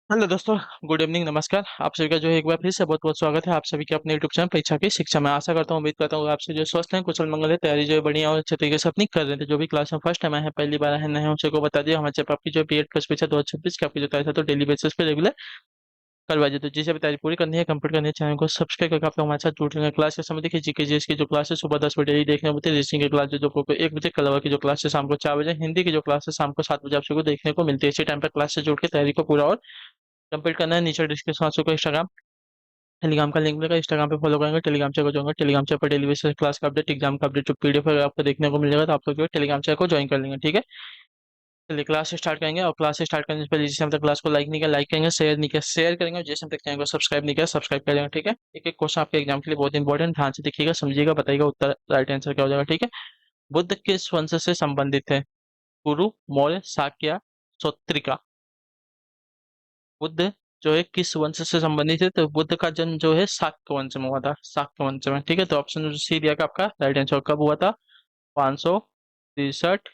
Hello दोस्तों। Good evening, नमस्कार। आप सभी का जो है एक बार फिर से बहुत बहुत स्वागत है आप सभी के अपने यूट्यूब चैनल परीक्षा की शिक्षा में। आशा करता हूँ, उम्मीद करता हूँ आपसे जो स्वस्थ हैं, कुशल मंगल है, तैयारी जो है बढ़िया और अच्छे तरीके से अपनी कर रहे थे। जो भी क्लास में फर्स्ट टाइम आए हैं, पहली बार आए हैं, नए हैं, उनसे को बता दिया हमारे चैनल पर आपकी जो बीएड प्लस परीक्षा 2026 की आपकी जो तैयारी था तो डेली बेसिस पे रेगुलर करवाई जाती है। तो जिसे भी तैयारी पूरी करनी है, कंप्लीट करनी है, चैनल को सब्सक्राइब करके आप लोग हमारे साथ जुड़ रहे हैं। क्लास के समय देखिए, जीके जीएस की जो क्लासेस सुबह 10 बजे ही देखने होती है। रीजनिंग की क्लास जो आपको 1 बजे, कलवा की जो क्लास है शाम को 4 बजे, हिंदी की जो क्लास है शाम को 7 बजे आप सबको देखने को मिलती है। इसी टाइम पर क्लास से जुड़ के तैयारी को पूरा और कंप्लीट करना है। नीचे डिस्क्रिप्शन आप सबको इंस्टाग्राम टेलीग्राम का लिंक मिलेगा, इंस्टाग्राम पे फॉलो करेंगे, टेलीग्राम चैनल को जाऊंगा, टेलीग्राम चैनल पर डेली बेसिस क्लास का अपडेट, एग्जाम का अपडेट जो पीडीएफ है आपको देखने को मिल जाएगा। तो आप लोग जो है टेलीग्राम चैनल को ज्वाइन कर लेंगे, ठीक है। चलिए क्लास स्टार्ट करेंगे। और क्लास स्टार्ट करने से पहले जिस हम तक क्लास को लाइक नहीं किया लाइक करेंगे, शेयर नहीं किया शेयर करेंगे, और जिस हम तक चैनल को सब्सक्राइब नहीं किया सब्सक्राइब करेंगे, ठीक है। एक एक क्वेश्चन आपके एग्जाम के लिए बहुत इंपॉर्टेंट, ध्यान से देखिएगा, समझिएगा, बताइएगा उत्तर राइट आंसर क्या हो जाएगा, ठीक है। बुद्ध किस वंश से संबंधित है? कुरु, मौर्य, शाक्य, सौत्रिका। बुद्ध जो है किस वंश से संबंधित है? तो बुद्ध का जन्म जो है शाक्य वंश में हुआ था, शाक्य वंश में, ठीक है। तो ऑप्शन सी दिया गया आपका राइट आंसर। कब हुआ था? 563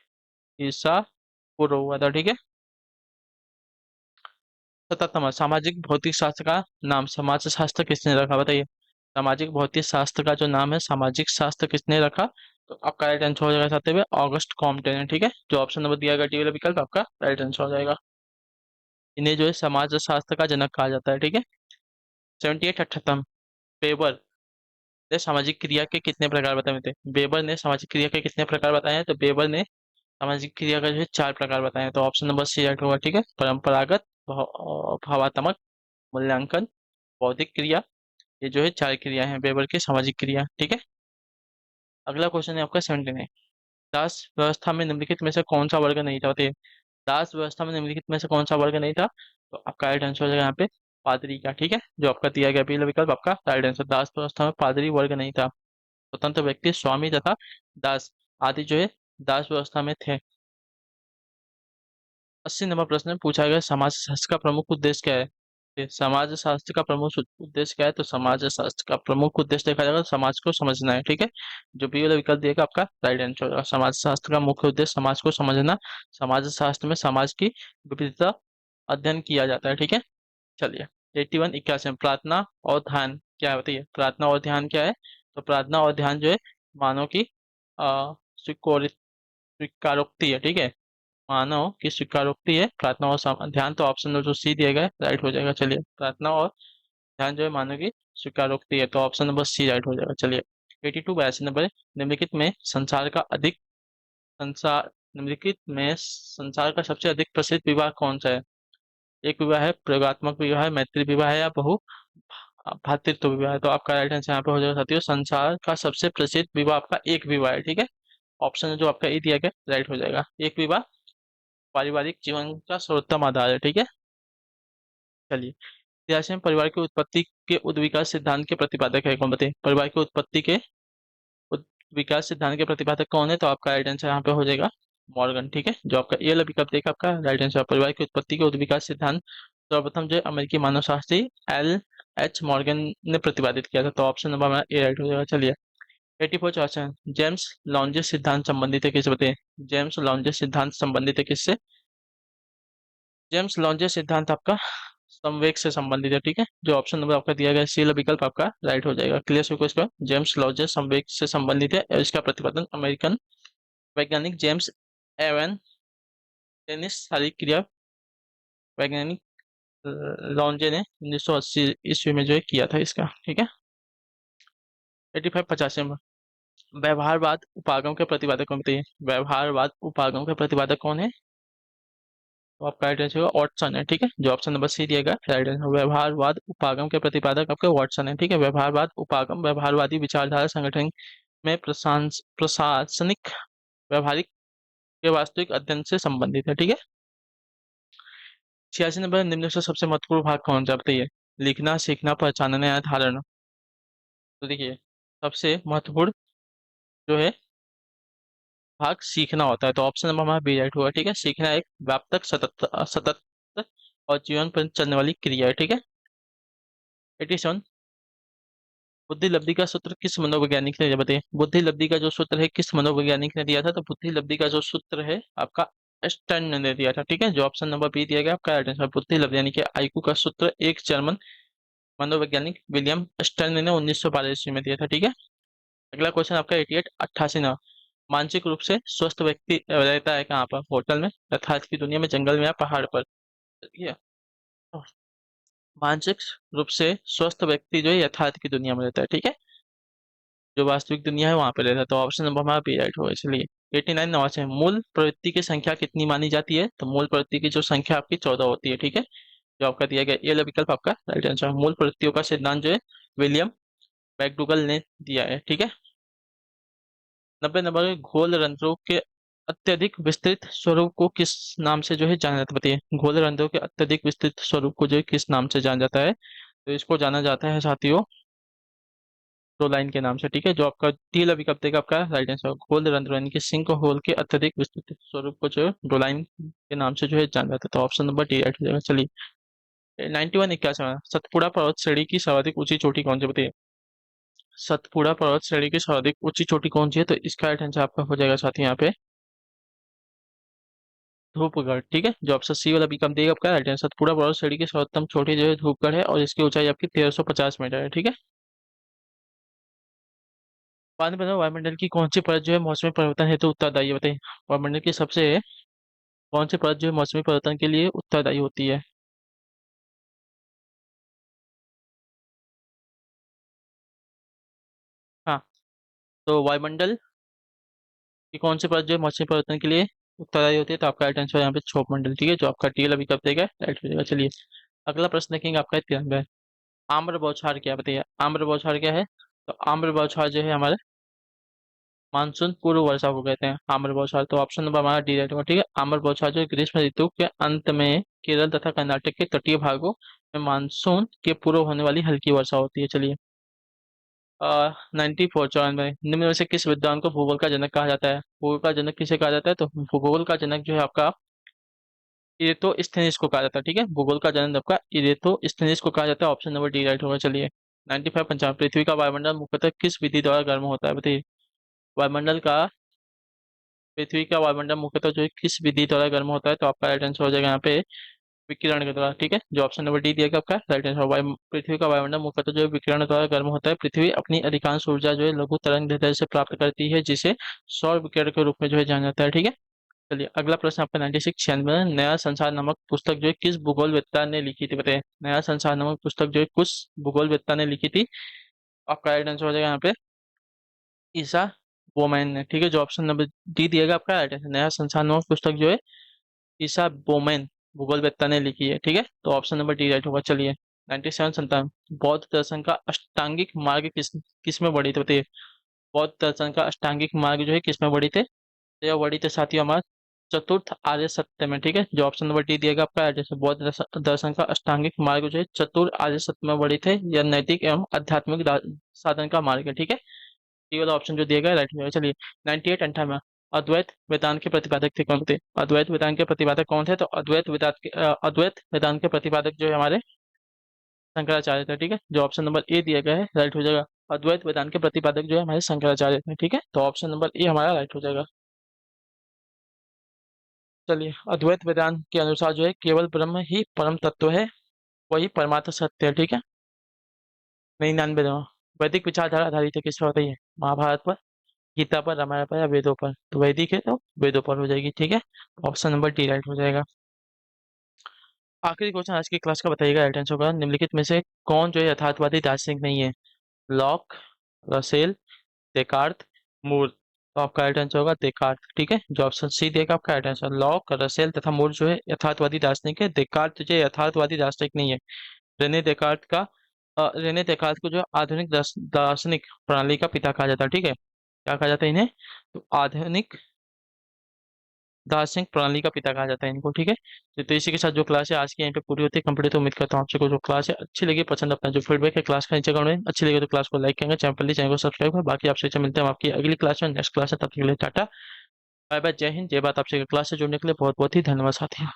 ईसा पूर्व हुआ था, ठीक है। 77वां, सामाजिक भौतिक शास्त्र का नाम समाज शास्त्र किसने रखा, बताइए। सामाजिक भौतिक शास्त्र का जो नाम है सामाजिक शास्त्र किसने रखा? तो आपका राइट आंसर हो जाएगा 7वें ऑगस्ट कॉम्टे ने, ठीक है। जो ऑप्शन नंबर दिया गया डी वाला विकल्प आपका राइट आंसर हो जाएगा। इन्हें जो है समाज शास्त्र का जनक कहा जाता है, ठीक है। 78 अठहत्तर, वेबर ने सामाजिक क्रिया के कितने प्रकार बताए थे? वेबर ने सामाजिक क्रिया के कितने प्रकार बताए हैं? तो वेबर ने सामाजिक क्रिया का जो है 4 प्रकार बताए हैं। तो ऑप्शन नंबर सी राइट होगा, ठीक है। परंपरागत, भावात्मक, मूल्यांकन, बौद्धिक क्रिया। ये जो है 4 क्रिया हैं वेबर की सामाजिक क्रिया, ठीक है। अगला क्वेश्चन है आपका 79। दास व्यवस्था में निम्नलिखित में से कौन सा वर्ग नहीं था, बताइए। दास व्यवस्था में निम्नलिखित में से कौन सा वर्ग नहीं था? तो आपका राइट आंसर हो जाएगा यहाँ पे पादरी का, ठीक है। जो आपका दिया गया पहला विकल्प आपका राइट आंसर। दास व्यवस्था में पादरी वर्ग नहीं था। स्वतंत्र व्यक्ति, स्वामी तथा दास आदि जो है दास व्यवस्था में थे। 80 नंबर प्रश्न में पूछा गया समाज शास्त्र का प्रमुख उद्देश्य क्या है? समाज शास्त्र का प्रमुख उद्देश्य क्या है? तो समाज शास्त्र का प्रमुख उद्देश्य देखा जाएगा तो समाज को समझना है, ठीक है। जो बी वाला विकल्प दिएगा आपका राइट आंसर होगा। समाज शास्त्र का मुख्य उद्देश्य समाज को समझना। समाज शास्त्र में समाज की विविधता अध्ययन किया जाता है, ठीक है। चलिए 81 81 में प्रार्थना और ध्यान क्या है, बताइए। प्रार्थना और ध्यान क्या है? तो प्रार्थना और ध्यान जो है मानव की स्वीकारोक्ति है, ठीक है। मानव की स्वीकारोक्ति है प्रार्थना और ध्यान। तो ऑप्शन जो सी दिया गया है राइट हो जाएगा। चलिए प्रार्थना और ध्यान जो है मानव की स्वीकारोक्ति है, तो ऑप्शन नंबर सी राइट हो जाएगा। चलिए 82 82 नंबर, निम्नलिखित में संसार का अधिक संसार निम्नलिखित में संसार का सबसे अधिक प्रसिद्ध विवाह कौन सा है? एक विवाह है, प्रयोगात्मक विवाह है, मैत्री विवाह है, या बहु भातृत्व विवाह है। तो आपका राइट आंसर यहाँ पे हो जाएगा साथियों, संसार का सबसे प्रसिद्ध विवाह आपका एक विवाह है, ठीक है। ऑप्शन जो आपका ए दिया गया राइट हो जाएगा। एक विवाह पारिवारिक जीवन का सर्वोत्तम आधार है, ठीक है। चलिए इतिहास में परिवार की उत्पत्ति के विकास सिद्धांत के प्रतिपादक है कौन, बताइए। परिवार की उत्पत्ति के विकास सिद्धांत के प्रतिपादक कौन है? तो आपका राइट आंसर यहाँ पे हो जाएगा मॉर्गन, ठीक है। जो आपका ये वाला विकल्प देखा आपका राइट आंसर। परिवार की उत्पत्ति के विकास सिद्धांत सर्वप्रथम जो है अमेरिकी मानवशास्त्री एल एच मॉर्गन ने प्रतिपादित किया था। तो ऑप्शन नंबर हमारा ए राइट हो जाएगा। चलिए 84 क्वेश्चन, जेम्स लॉन्जेस सिद्धांत संबंधित है किससे, बताइए। जेम्स लॉन्जेस सिद्धांत संबंधित है किससे? जेम्स लॉन्जेस सिद्धांत आपका संवेग से संबंधित है, ठीक है। जो ऑप्शन नंबर आपका दिया गया सी वाला विकल्प आपका राइट हो जाएगा। क्लियर सभी को इसका? जेम्स लॉन्जेस संवेग से संबंधित है और इसका प्रतिपादन अमेरिकन वैज्ञानिक जेम्स एवन टेनिस शारीरिक क्रिया वैज्ञानिक लॉन्जे ने 1980 ईस्वी में जो है किया था इसका, ठीक है। 85 85 में व्यवहारवाद उपागम के प्रतिपादक कौन, बताइए। व्यवहारवाद उपागम के प्रतिपादक कौन है? तो आपका राइट आंसर होगा वाटसन है, ठीक है। जो ऑप्शन नंबर सी दिएगा राइट आंसर। व्यवहारवाद उपागम के प्रतिपादक आपके वाटसन है, ठीक है। व्यवहारवाद उपागम व्यवहारवादी विचारधारा संगठन में प्रशासनिक व्यवहारिक के वास्तविक अध्ययन से संबंधित है, ठीक है। 86 नंबर, निम्न से सबसे महत्वपूर्ण भाग कौन सा, बताइए। लिखना, सीखना, पहचानना या धारणा। तो देखिए सबसे महत्वपूर्ण जो है भाग सीखना होता है। तो ऑप्शन नंबर हमारा बी राइट होगा, ठीक है। सीखना एक व्यापक सतत सतत और जीवन पर चलने वाली क्रिया है, ठीक है। 87, बुद्धि लब्धि का सूत्र किस मनोवैज्ञानिक ने दिया, बताइए। बुद्धि लब्धि का जो सूत्र है किस मनोवैज्ञानिक ने दिया था? तो बुद्धि लब्धि का जो सूत्र है आपका स्टर्न ने दे दिया था। ठीक है, जो ऑप्शन नंबर बी दिया गया आपका राइट आंसर। बुद्धि लब्ध यानी कि आईक्यू का सूत्र एक जर्मन मनोवैज्ञानिक विलियम स्टर्न ने 1912 ईस्वी में दिया था। ठीक है, अगला क्वेश्चन आपका 88 ना। मानसिक रूप से स्वस्थ व्यक्ति रहता है कहाँ पर? होटल में, यथार्थ की दुनिया में, जंगल में या पहाड़ पर? ठीक है, तो मानसिक रूप से स्वस्थ व्यक्ति जो है यथार्थ की दुनिया में रहता है। ठीक है, जो वास्तविक दुनिया है वहां पे रहता है। तो ऑप्शन नंबर हमारा बी राइट होगा। इसलिए 89 नवा से मूल प्रवृत्ति की संख्या कितनी मानी जाती है? तो मूल प्रवृत्ति की जो संख्या आपकी 14 होती है। ठीक है, जो आपका दिया गया ये वाला विकल्प आपका राइट आंसर है। मूल प्रवृत्तियों का सिद्धांत जो है विलियम मैकडूगल ने दिया है। ठीक है, 90 नंबर में घोल रंध्रों के अत्यधिक विस्तृत स्वरूप को किस नाम से जो है जाना जाता है? बताइए, घोल रंध्रों के अत्यधिक विस्तृत स्वरूप को जो है किस नाम से जाना जाता है? तो इसको जाना जाता है साथियों दो लाइन के नाम से। ठीक है, जो आपका डी वाला विकल्प देगा आपका राइट आंसर। घोल रंध्र यानी कि सिंक होल के अत्यधिक विस्तृत स्वरूप को जो है दो लाइन के नाम से जो है जाना जाता है। तो ऑप्शन नंबर डी राइट हो जाएगा। चलिए 91 81 सतपुड़ा पर्वत श्रेणी की सर्वाधिक ऊंची चोटी कौन सी? बताइए, सतपुड़ा पर्वत श्रेणी की सर्वाधिक ऊंची चोटी कौन सी है? तो इसका राइट आंसर आपका हो जाएगा साथी यहाँ पे धूपगढ़। ठीक है, जो ऑप्शन सी वाला विकल्प देगा आपका राइट आंसर। सतपुड़ा पर्वत श्रेणी की सर्वोत्तम चोटी जो है धूपगढ़ है और इसकी ऊंचाई आपकी 1350 मीटर है। ठीक है, बाद में बताओ वायुमंडल की कौन सी परत जो है मौसमी परिवर्तन हेतु उत्तरदायी है? बताइए, वायुमंडल की सबसे कौन सी परत जो है मौसमी परिवर्तन के लिए उत्तरदायी होती है? हाँ, तो वायुमंडल की कौन सी परत जो है मौसमी परिवर्तन के लिए उत्तरदायी होती है? तो आपका राइट आंसर यहाँ पे क्षोभ मंडल। ठीक है, जो आपका टी वाला विकल्प देगा राइट हो जाएगा। चलिए अगला प्रश्न देखेंगे आपका 93 है। आम्र बौछार क्या है? बताइए, आम्र बौछार क्या है? तो आम्र बौछार जो है हमारे मानसून पूर्व वर्षा को कहते हैं आम्र बौछार। तो ऑप्शन नंबर हमारा डी राइट होगा। ठीक है, आम्र बौछार जो है ग्रीष्म ऋतु के अंत में केरल तथा कर्नाटक के तटीय भागों में मानसून के पूर्व होने वाली हल्की वर्षा होती है। चलिए 94 94 निम्न में से किस विद्वान को भूगोल का जनक कहा जाता है? भूगोल का जनक किसे कहा जाता है? तो भूगोल का जनक जो है आपका इरेटोस्थेनीस को कहा जाता है। ठीक है, भूगोल का जनक आपका इरेटोस्थेनीस को कहा जाता है। ऑप्शन नंबर डी राइट होगा। चलिए 95 55 पृथ्वी का वायुमंडल मुख्यतः किस विधि द्वारा गर्म होता है? बताइए, वायुमंडल का पृथ्वी का वायुमंडल मुख्यतः जो है किस विधि द्वारा गर्म होता है? तो आपका राइट आंसर हो जाएगा यहाँ पे विकिरण के द्वारा। ठीक है, जो ऑप्शन नंबर डी दिया गया आपका राइट आंसर। वायु पृथ्वी का वायुमंडल मुख्यतः जो है विकिरण द्वारा गर्म होता है। पृथ्वी अपनी अधिकांश ऊर्जा जो है लघु तरंग दैर्ध्य से प्राप्त करती है जिसे सौर विकिरण के रूप में जो है जाना जाता है। ठीक है, चलिए अगला प्रश्न आपका 96 96 में नया संसार नामक पुस्तक जो है किस भूगोलवेत्ता ने लिखी थी? बताइए, नया संसार नामक पुस्तक जो है किस भूगोलवेत्ता ने लिखी थी? आपका राइट आंसर हो जाएगा यहाँ पे ईसा बोमैन ने। ठीक है, जो ऑप्शन नंबर डी दिएगा आपका राइट आंसर। नया संसार नामक पुस्तक जो है ईसा बोमैन भूगोलवेत्ता ने लिखी है। ठीक है, तो ऑप्शन नंबर डी राइट होगा। चलिए 97 संतान बौद्ध दर्शन का अष्टांगिक मार्ग किस में बढ़ी थे? बताइए, बौद्ध दर्शन का अष्टांगिक मार्ग जो है किस में बढ़ी थे? तो यह बढ़ी थे साथियों हमारा चतुर्थ आर्य सत्य में। ठीक है, जो ऑप्शन नंबर डी दिएगा आपका जैसे बौद्ध दर्शन का अष्टांगिक मार्ग जो है चतुर आर्य सत्य में बढ़ी थे। यह नैतिक एवं आध्यात्मिक साधन का मार्ग है। ठीक है, डी वाला ऑप्शन जो दिया गया राइट में। चलिए 98 98 अद्वैत वेदांत के प्रतिपादक थे कौन थे? अद्वैत वेदांत के प्रतिपादक कौन थे? तो अद्वैत वेदांत के प्रतिपादक जो है हमारे शंकराचार्य थे। ठीक है, जो ऑप्शन नंबर ए दिया गया है राइट हो जाएगा। अद्वैत वेदांत के प्रतिपादक जो है हमारे शंकराचार्य थे। ठीक है, तो ऑप्शन नंबर ए हमारा राइट हो जाएगा। चलिए अद्वैत वेदांत के अनुसार जो है केवल ब्रह्म ही परम तत्व है, वही परमात्म सत्य है। ठीक है, 99 वैदिक विचारधारा आधारित है किस पर? बताइए, महाभारत पर, गीता पर, रामायण पर या वेदों पर? तो वैदिक है तो वेदों पर हो जाएगी। ठीक है, ऑप्शन नंबर डी राइट हो जाएगा। आखिरी क्वेश्चन आज की क्लास का बताइएगा राइट आंसर होगा। निम्नलिखित में से कौन जो है यथार्थवादी दार्शनिक नहीं है? लॉक, रसेल, डेकार्त, मूर? तो आपका राइट आंसर होगा डेकार्त। ठीक है, जो ऑप्शन सी देगा आपका राइट आंसर। लॉक, रसेल तथा मूर जो है यथार्थवादी दार्शनिक है। डेकार्त जो है यथार्थवादी दार्शनिक नहीं है। रेने डेकार्त का रेने डेकार्त को जो आधुनिक दार्शनिक प्रणाली का पिता कहा जाता है। ठीक है, क्या कहा जाता है इन्हें? तो आधुनिक दार्शनिक प्रणाली का पिता कहा जाता है इनको। ठीक है, तो इसी के साथ जो क्लास है आज की यहीं पे पूरी होती है कंप्लीट। तो उम्मीद करता हूँ आपसे को जो क्लास है अच्छी लगी, पसंद अपना जो फीडबैक है क्लास का नीचे कमेंट में अच्छी लगी तो क्लास को लाइक करेंगे, चैनल को सब्सक्राइब करें। बाकी आपसे मिलते हैं हम आपकी अगली क्लास में, नेक्स्ट क्लास है, तब तक के लिए टाटा बाय बाय, जय हिंद, जय भारत। आपसे क्लास से जुड़ने के लिए बहुत बहुत ही धन्यवाद साथी।